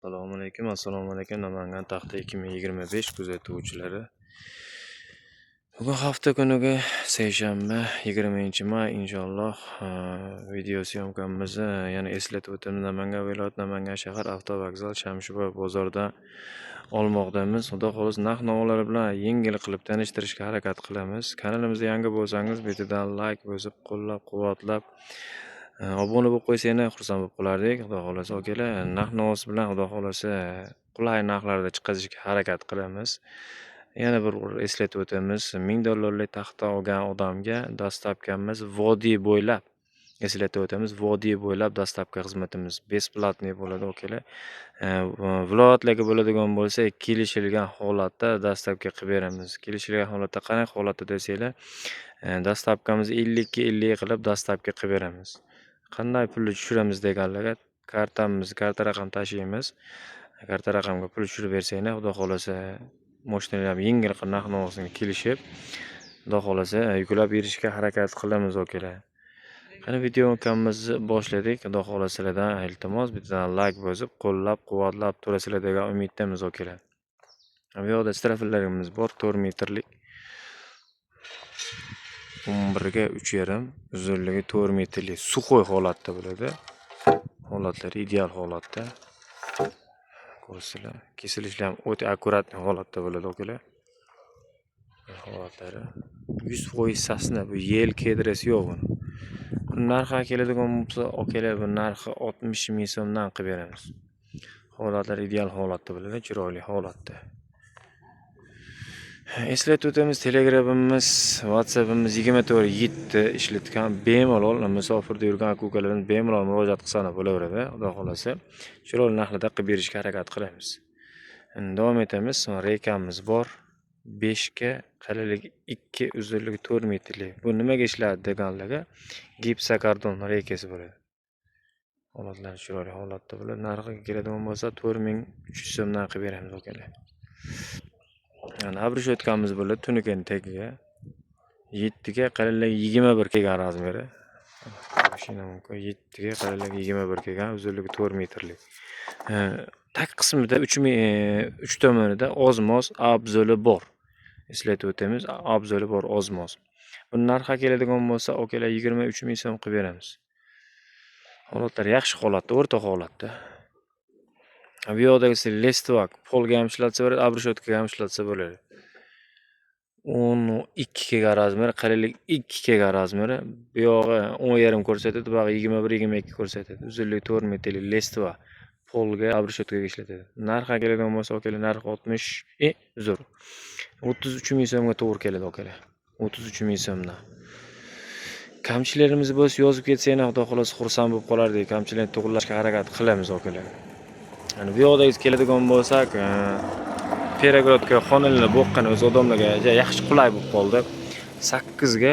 Assalomu alaykum. Namangan Taxta 2025 kuzatuvchilari. Bugun hafta kuniga seshanba 20-may inshaalloh video syomkamizni yana eslatib o'tamiz. Namangan viloyat Namangan shahar avtovokzal Shamshiboy bozorida olmoqdamiz. Xudo xolos narx-navolar bilan yengil qilib tanishtirishga harakat qilamiz. Kanalimizga yangi bo'lsangiz, videodan like bosib, qo'llab-quvvatlab obuna bo'lib qo'ysangiz xursand bo'lib qolardik. Xudo xolasa akalar, narx-navosi bilan xudo xolasa qulay narxlarda chiqazishga harakat qilamiz. Yana bir eslatib o'tamiz. $1000 taxta olgan odamga dastlabkamiz vodiy bo'ylab eslatib o'tamiz. Vodiy bo'ylab dastlabki xizmatimiz besplatniy bo'ladi akalar. Viloyatlarga bo'ladigan bo'lsa, kelishilgan holatda dastlabki qilib beramiz. Kelishilgan holatda qanday holatda desanglar, dastlabkamiz 50 ga 50 qilib dastlabki qilib beramiz. Qanday pulni tushiramiz deganlarga karta raqam tashiymiz. Karta raqamga pul tushirib bersanglar, xudo xolasa mashinalar yengil narx-navosiga kelishib, xudo xolasa yuklab berishga harakat qilamiz akalar. Qani videomizni boshladik. Xudo xolasizlardan iltimos bittadan like bosib, qo'llab-quvvatlab turasizlar degan umiddamiz akalar. Bu yoqda strafillarimiz bor, 4 metrlik. 11 ga 3,5, uzunligi 4 metrlik suxoy holatda bo'ladi. Holatlari ideal holatda. Ko'rsizlar, kesilishlar ham o'ta akkurat holatda bo'ladi akalar. Holatlari 100% sasna, bu yel kedirasi yo'q buni. Narxi keladigan bo'lsa, akalar bu narxi 60 ming so'mdan qilib beramiz. Holatlar ideal holatda bo'ladi, chiroyli holatda. Eslatib o'tamiz, Telegramimiz, WhatsAppimiz 24/7 ishlatgan, bemalol musofirda yurgan aka-ukalarimiz bemalol murojaat qilsa bo'laveradi. Xudo xolasa chiroyli narxlarda qilib berishga harakat qilamiz. Davom etamiz. Reykamiz bor. 5 ga qalinligi 2, uzunligi 4 metrlik. Bu nimaga ishlaydi deganlarga gipsokardon reykasi bo'ladi. Holatlar chiroyli holatda bo'ladi. Narxiga keladigan bo'lsa 4300 so'mdan qilib beramiz akalar. Yani abrish o'tkamiz bo'ladi tunikaning tagiga. 7 ga qalinligi 21 kelgan razmeri. Mashina mumkin 7 ga qalinligi 21 kelgan, uzunligi 4 metrlik. Tag qismida 3 tomonida ozmoz abzuli bor. Eslatib o'tamiz, abzuli bor ozmoz. Bu narxga keladigan bo'lsa, akalar 23 ming so'm qilib beramiz. Holatlar yaxshi holatda, o'rta holatda. Bu yoqdagi lestvak polga ham ishlatsa bo'ladi, abrishotga ham ishlatsa bo'ladi. 12 kelgan razmeri, qalinligi 2 kelgan razmeri. Bu yog'i 10,5 ko'rsatadi, bu yog'i 21-22 ko'rsatadi. Uzunligi 4 metrlik lestva polga abrishotga ishlatadi. Narxga keladigan bo'lsa, akalar narxi 33 ming so'mga to'g'ri keladi akalar. 33 ming so'mdan. Kamchiliklarimiz bo'lsa yozib ketsanglar, xudo xolasa xursand bo'lib qolardik. Kamchiliklarni to'g'rilashga harakat qilamiz akalar. Yani bu yoqda keladigan bo'lsak, Peragrodga xonalini boqqan o'z odamlarga yaxshi qulay bo'lib qoldi. 8 ga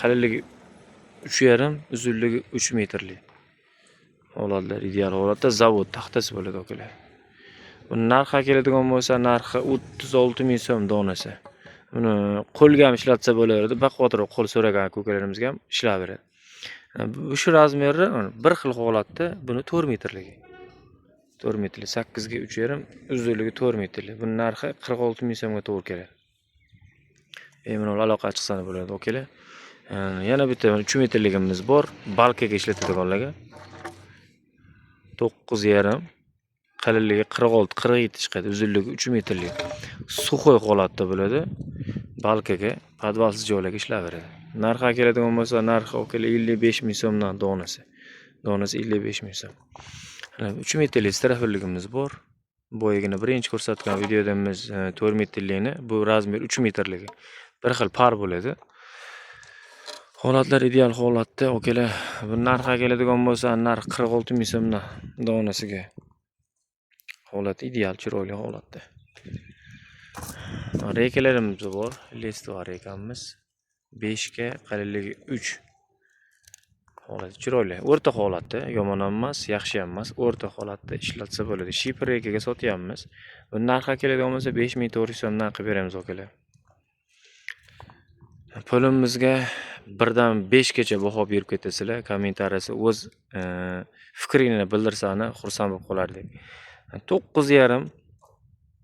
qalinligi 3,5, uzunligi 3 metrlik. Holatlar ideal holatda, zavod taxtasi bo'ladi akalar. Buni narxga keladigan bo'lsa, narxi 36 ming so'm donasi. Buni qo'lga ham ishlatsa bo'laveradi, baquvvatroq qo'l so'ragan aka-ukalarimizga ham ishlab beradi. Shu razmerda bir xil holatda buni 4 metrligi. 4 metrli, 8 ga 3,5, uzunligi 4 metrli. Buning narxi 46 ming so'mga to'g'ri keladi. Bemalol aloqa chiqsa bo'ladi akalar. Yana bitta 3 metrligimiz bor, balkaga ishlatadiganlarga. 9,5, qalinligi 46-47 chiqadi, uzunligi 3 metrlik. Suxoy holatda bo'ladi. Balkaga, podvalsiz joylarga ishlab beradi. Narxga keladigan bo'lsa, narxi akalar 55 ming so'mdan donasi. Donasi 55 ming so'm. 3 metrlik strafilligimiz bor. Boyagini birinchi ko'rsatgan videodamiz 4 metrlikni, bu razmer 3 metrligi. Bir xil par bo'ladi. Holatlar ideal holatda akalar. Bu narxga keladigan bo'lsa, narx 46 ming so'mdan donasiga. Holat ideal, chiroyli holatda. Reykalarimiz bor. Lestva reykamiz 5 ga qalinligi 3. Holat chiroyli, o'rta holatda, yomon emas, yaxshi emas, o'rta holatda ishlatsa bo'ladi. Shipr reykaga sotyapmiz. Bu narxga keladigan bo'lsa 5400 so'mdan qilib beramiz akalar. Pulimizga 1 dan 5 gacha baho berib ketasizlar. Kommentariyasi o'z fikringni bildirsani xursand bo'lib qolardik. 9,5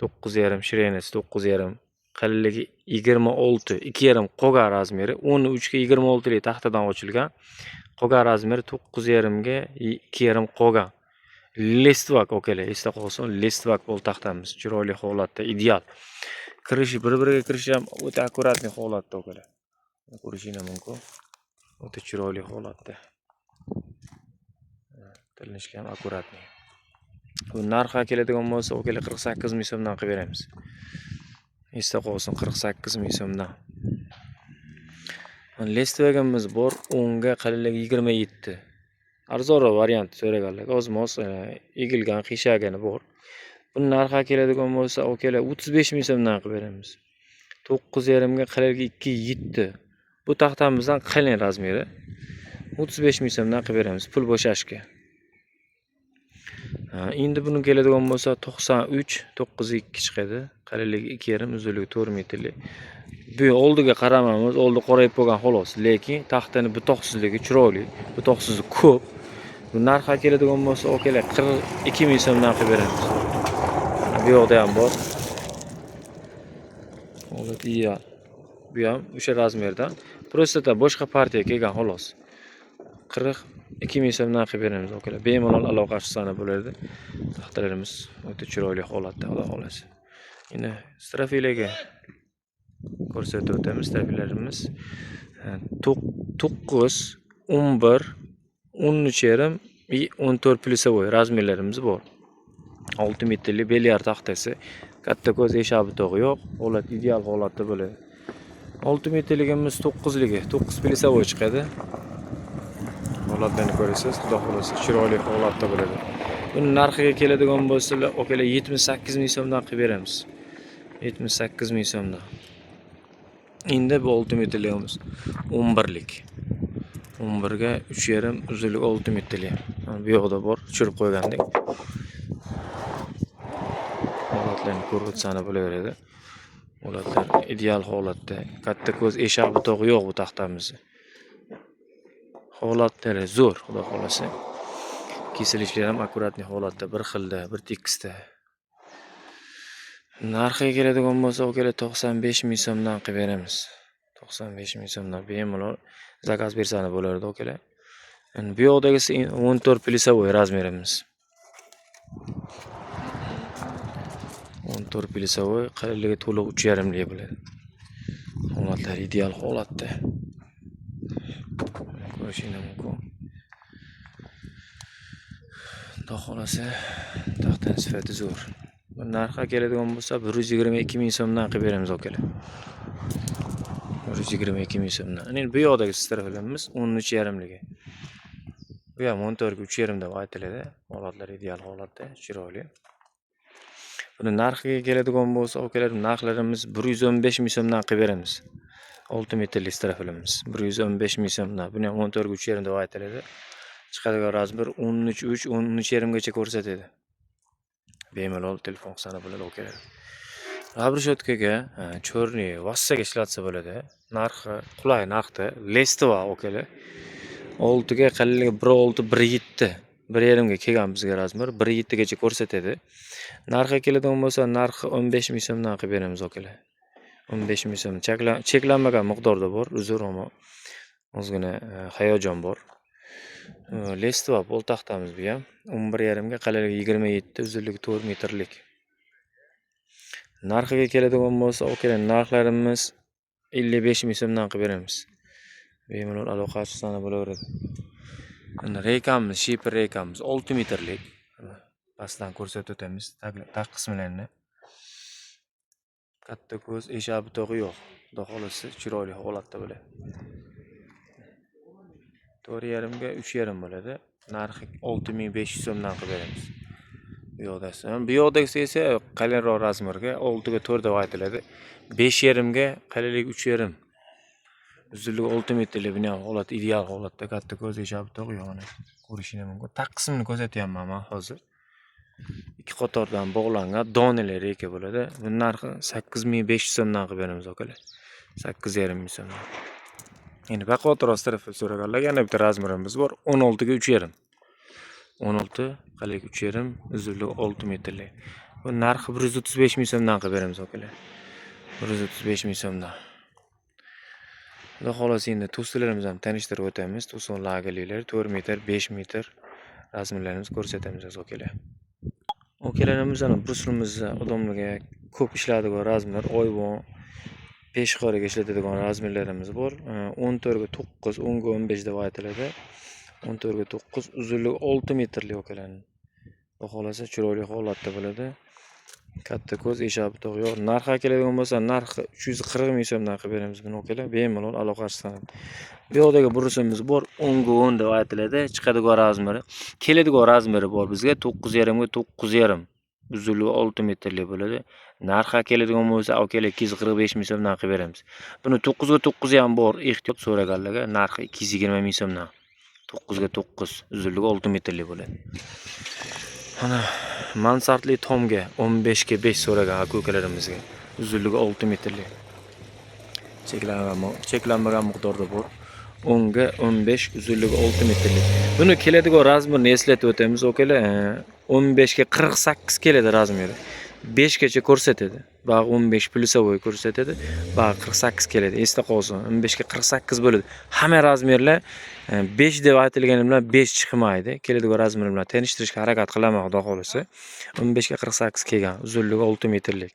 9,5 shireniasi 9,5 qalinligi 26 2,5 qolgan razmeri 13 ga 26 lik taxtadan ochilgan. Qolgan razmeri 9,5 ga 2,5 qolgan. Listvak okalar, esda qolsin, listvak bo'l taxtamiz. Chiroyli holatda, ideal. Kirishi bir-biriga kirishi ham o'ta akkuratli holatda okalar. Ko'rishingiz mumkin. O'ta chiroyli holatda. Tilinishga ham akkuratli. Bu narxga keladigan bo'lsa, okalar 48 ming so'mdan qilib beramiz. Esda qolsin, 48 ming so'mdan. Listvagimiz bor, 10 ga qalinligi 27. Arzonroq variant so'raganlar. Ozmos egilgan qiyshagini bor. Buni narxga keladigan bo'lsa, okalar 35 ming so'mdan qilib beramiz. 9,5 ga qalinligi 2,7. Bu taxtamizdan qalin razmeri. 35 ming so'mdan qilib beramiz pul bo'shashga. Endi buni keladigan bo'lsa 93 9,2 chiqadi. Qalinligi 2,5, uzunligi 4 metrlik. Bu oldiga qaramamiz, oldi qorayib bo'lgan xolos, lekin taxtani butoqsizligi chiroyli, butoqsizlik ko'p. Bu narxga keladigan bo'lsa, okalar 42 ming so'mdan qilib beramiz. Bu yoqda ham bor. Holat ideal. Bu ham o'sha razmerdan. Prosta boshqa partiya kelgan xolos. 42 ming so'mdan qilib beramiz okalar. Bemalol aloqasi sana bo'lardi. Taxtalarimiz o'ta chiroyli holatda, xudo xolasa. Endi strafilaga ko'rsatib o'tamiz strafilarimiz. 9, 11, 13,5 va 14 plyusovoy razmerlarimiz bor. 6 metrlik belyar taxtasi. Katta ko'z eshabi tog'i yo'q. Holat ideal holatda bo'ladi. 6 metrligimiz 9ligi, 9 plyusovoy chiqadi. Holatlarni ko'rasiz, xudo xolasa chiroyli holatda bo'ladi. Buni narxiga keladigan bo'lsalar, okalar 78 ming so'mdan qilib beramiz. 78 ming so'mdan. Endi bu 6 metrligimiz 11lik. 11 ga 3,5, uzunligi 6 metrlik. Bu yoqda bor, tushirib qo'ygandik. Holatlarni ko'rib o'tsana bo'laveradi. Holatlar ideal holatda. Katta ko'z eshak butog'i yo'q bu taxtamizda. Holatlari zo'r, xudo xolasa. Kesilishlar ham akkuratli holatda, bir xilda, bir tekisda. Narxiga keladigan bo'lsa, okalar 95 ming so'mdan qilib beramiz. 95 ming so'mdan bemalol zakaz bersani bo'lardi, okalar. Bu yoqdagisi 14 plyusovoy razmerimiz. 14 plyusovoy, qalinligi to'liq 3,5 lik bo'ladi. Holatlar ideal holatda. Ko'rishingiz mumkin. Xudo xolasa, taxtaning sifati zo'r. Bu narxga keladigan bo'lsa 122 ming so'mdan qilib beramiz okalar. 122 ming so'mdan. Endi bu yoqdagi strafilarimiz 13,5 ligi. Bu ham 14 ga 3,5 deb aytiladi. Holatlar ideal holatda, chiroyli. Buni narxiga keladigan bo'lsa, okalar, narxlarimiz 115 ming so'mdan qilib beramiz. 6 metrlik strafilarimiz 115 ming so'mdan. Buni ham 14 ga 3,5 deb aytiladi. Chiqadigan razmer 13,3, 13,5 gacha ko'rsatadi. Bemalol telefon qilsana bo'ladi, okalar. Abrishotkaga cho'rni vassaga ishlatsa bo'ladi. Narxi qulay narxda. Lestva okalar. 6 ga qalinligi 1,6, 1,7. 1,5 ga kelgan bizga razmer 1,7 gacha ko'rsatadi. Narxga keladigan bo'lsa, narxi 15 ming so'mdan qilib beramiz okalar. 15 ming so'm. Cheklanmagan miqdorda bor, uzr ammo ozgina hayajon bor. Lestva bo'l taxtamiz bu ham. 11,5 ga qalinligi 27, uzunligi 4 metrlik. Narxiga keladigan bo'lsa, okalar, narxlarimiz 55 ming so'mdan qilib beramiz. Bemalol aloqa qilsana bo'laveradi. Reykamiz, shipper reykamiz 6 metrlik. Pastdan ko'rsatib o'tamiz taq qismlarini. Katta ko'z eshak butog'i yo'q. Xudo xolasa chiroyli holatda bo'ladi. 4,5 ga 3,5 bo'ladi. Narxi 6500 so'mdan qilib beramiz. Bu yoqdagisi esa qalinroq razmerga 6 ga 4 deb aytiladi. 5,5 ga qalinligi 3,5. Uzunligi 6 metrlik. Buni ham holat ideal holatda, katta ko'z eshak butog'i yo'q. Ko'rishingiz mumkin. Taq qismini ko'rsatyapman men hozir. Ikki qatordan bog'langan donalar reyka bo'ladi. Bu narxi 8500 so'mdan qilib beramiz okalar. 8,5 ming so'mdan. Endi baquvvatroq tarafga so'raganlar, yana bitta razmerimiz bor. 16 ga 3,5. 16, qallik 3,5, uzunligi 6 metrlik. Bu narxi 135 ming so'mdan qilib beramiz akalar. 135 ming so'mdan. Xudo xolasa endi to'siqlarimizni ham tanishtirib o'tamiz. To'siq lagerliklar 4 metr, 5 metr razmerlarimizni ko'rsatamiz akalar. Akalarimizni bruslimizni odamlarga ko'p ishlaydigan razmer, oyvon, peshqoriga ishlatadigan razmerlarimiz bor. 14 ga 9, 10 ga 15 deb aytiladi. 14 ga 9, uzunligi 6 metrlik akalarning. Xudo xolasa chiroyli holatda bo'ladi. Katta ko'z, eshabi tog' yo'q. Narxi keladigan bo'lsa, narxi 340 ming so'mdan qilib beramiz buni akalar. Bemalol aloqasiz. Bu yoqdagi brusimiz bor, 10 ga 10 deb aytiladi. Chiqadigan razmeri, keladigan razmeri bor bizga 9,5 ga 9,5. Uzunligi 6 metrlik bo'ladi. Narxi keladigan bo'lsa, akalar 245 ming so'mdan qilib beramiz. Buni 9 ga 9 ham bor, ehtiyot so'raganlarga narxi 220 ming so'mdan. 9 ga 9, uzunligi 6 metrlik bo'ladi. Mana mansardli tomga 15 ga 5 so'ragan aka-ukalarimizga. Uzunligi 6 metrlik. Cheklanmagan miqdorda bor. 10 ga 15, uzunligi 6 metrlik. Buni keladigan razmerni eslatib o'tamiz akalar. 15 ga 48 keladi razmeri. 5 gacha ko'rsatadi. Bag' 15 plyusovoy ko'rsatadi. Bag' 48 keladi. Esda qolsin. 15 ga 48 bo'ladi. Hamma razmerlar 5 deb aytilgani bilan 5 chiqmaydi. Keladigan razmer bilan tanishtirishga harakat qilaman xudo xolasa. 15 ga 48 kelgan, uzunligi 6 metrlik.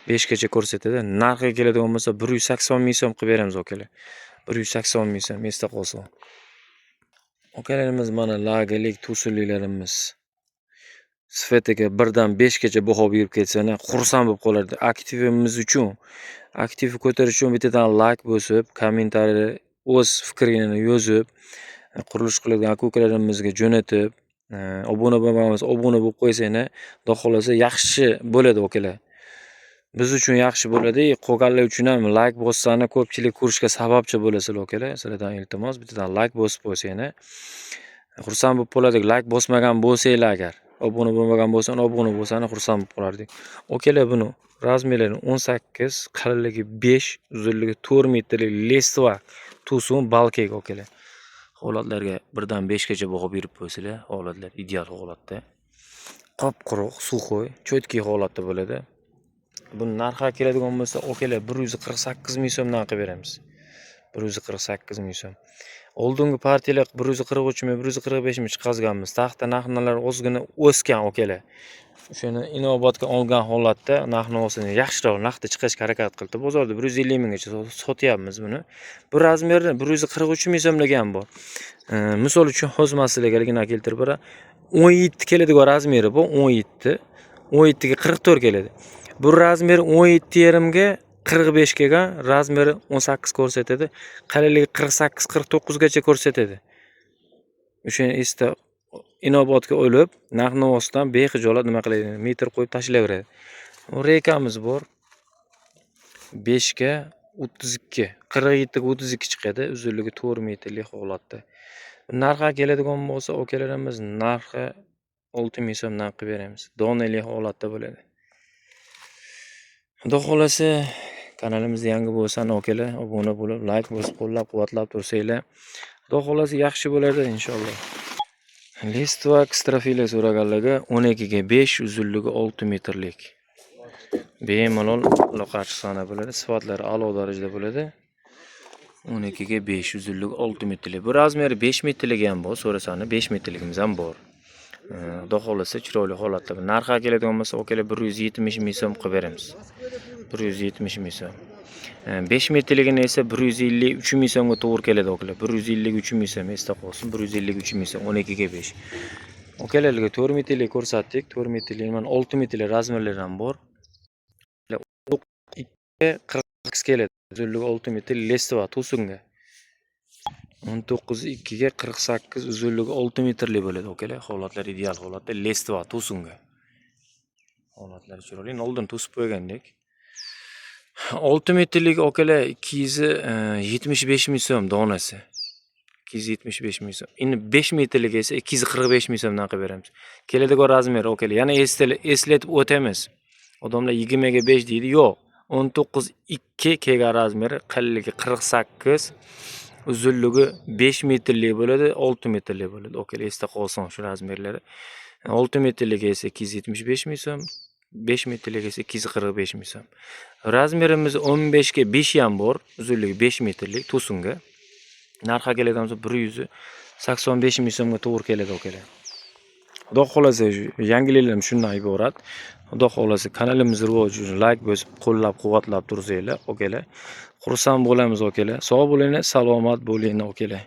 5 gacha ko'rsatadi. Narxi keladigan bo'lsa 180 ming so'm qilib beramiz akalar. 180 ming so'm esda qolsin. Akalarimiz mana lagerlik to'sinliklarimiz. Sifatiga 1 dan 5 gacha baho berib ketsana, xursand bo'lib qolardi. Aktivimiz uchun, aktivni ko'tarish uchun bittadan like bosib, kommentariy o'z fikrini yozib, qurilish qiladigan aka-ukalarimizga jo'natib, obuna bo'lmaganmiz, obuna bo'lib qo'ysanglar, xudo xolasa yaxshi bo'ladi akalar. Biz uchun yaxshi bo'ladi, qolganlar uchun ham like bossani ko'pchilik ko'rishga sababchi bo'lasizlar akalar. Sizlardan iltimos, bittadan like bosib qo'ysanglar, xursand bo'lib qoladik. Like bosmagan bo'lsanglar agar, obuna bo'lmagan bo'lsan, obuna bo'lsani xursand bo'lib qolardik. Akalar buni razmerlari 18, qalinligi 5, uzunligi 4 metrlik Lestva to'sin balkek akalar. Holatlarga 1 dan 5 gacha baho berib qo'ysizlar, holatlar ideal holatda. Qop-quruq, suxoy, cho'tki holatda bo'ladi. Buni narxi keladigan bo'lsa, akalar 148 ming so'mdan qilib beramiz. 148 ming so'm. Oldingi partiyalar 143 ming, 145 ming chiqazganmiz. Taxta narxlar ozgina o'sgan akalar. O'shani inobatga olgan holatda narxni yaxshiroq narxda chiqarishga harakat qildi. Bozorda 150 minggacha sotyapmiz buni. Bu razmerni 143 ming so'mlarga ham bor. Misol uchun hozir men sizlarga keltirib beraman. 17 keladigan razmeri bu 17. 17 ga 44 keladi. Bu razmer 17,5 ga 45 kelgan, razmeri 18 ko'rsatadi. Qalinligi 48, 49 gacha ko'rsatadi. O'shani esda inobatga olib, narx-navosdan bexijolat nima qilaydi? Metr qo'yib tashlayveradi. Reykamiz bor. 5 ga 32, 47 ga 32 chiqadi, uzunligi 4 metrlik holatda. Narxi keladigan bo'lsa, akalarimiz narxi 6 ming so'mdan qilib beramiz. Donali holatda bo'ladi. Xudo xolasa kanalimizga yangi bo'lsan akalar, obuna bo'lib, like bosib, qo'llab-quvvatlab tursanglar, xudo xolasa yaxshi bo'ladi inshaalloh. Lestva ekstrafila so'raganlarga 12 ga 5, uzunligi 6 metrlik. Bemalol aloqachi sana bo'ladi, sifatlari a'lo darajada bo'ladi. 12 ga 5, uzunligi 6 metrlik. Bu razmeri 5 metrligi ham bor, so'rasani 5 metrligimiz ham bor. Xudo xolasa chiroyli holatda. Narxi keladigan bo'lsa, akalar 170 ming so'm qilib beramiz. 170 ming so'm. 5 metrligini esa 153 ming so'mga to'g'ri keladi akalar. 153 ming so'm esda qolsin. 153 ming so'm 12 ga 5. Akalarga 4 metrlik ko'rsatdik. 4 metrlik, mana 6 metrlik razmerlar ham bor. 2 ga 48 keladi. Uzunligi 6 metr Lestva to'singa. 19 2 ga 48, uzunligi 6 metrlik bo'ladi akalar. Holatlar ideal holatda Lestva to'singa. Holatlar chiroyli. Oldin to'sib qo'ygandik. 6 metrlik akalar 275 ming so'm donasi. 275 ming so'm. Endi 5 metrlik esa 245 ming so'mdan qilib beramiz. Keladigan razmer akalar. Yana eslatib o'tamiz. Odamlar 20 ga 5 deydi. Yo'q. 19 2 kelgan razmeri, qalinligi 48, uzunligi 5 metrlik bo'ladi, 6 metrlik bo'ladi. Okalar esda qolsin shu razmerlari. 6 metrligi esa 275 ming so'm, 5 metrligi esa 245 ming so'm. Razmerimiz 15 ga 5 ham bor, uzunligi 5 metrlik to'singa. Narxi keladigan bo'lsa 185 ming so'mga to'g'ri keladi okalar. Xudo xolasa yangiliklar shundan iborat. Xudo xolasa kanalimiz rivoji uchun like bosib, qo'llab-quvvatlab tursanglar, okalar. Xursand bo'lamiz okalar. Sog' bo'linglar, salomat bo'linglar okalar.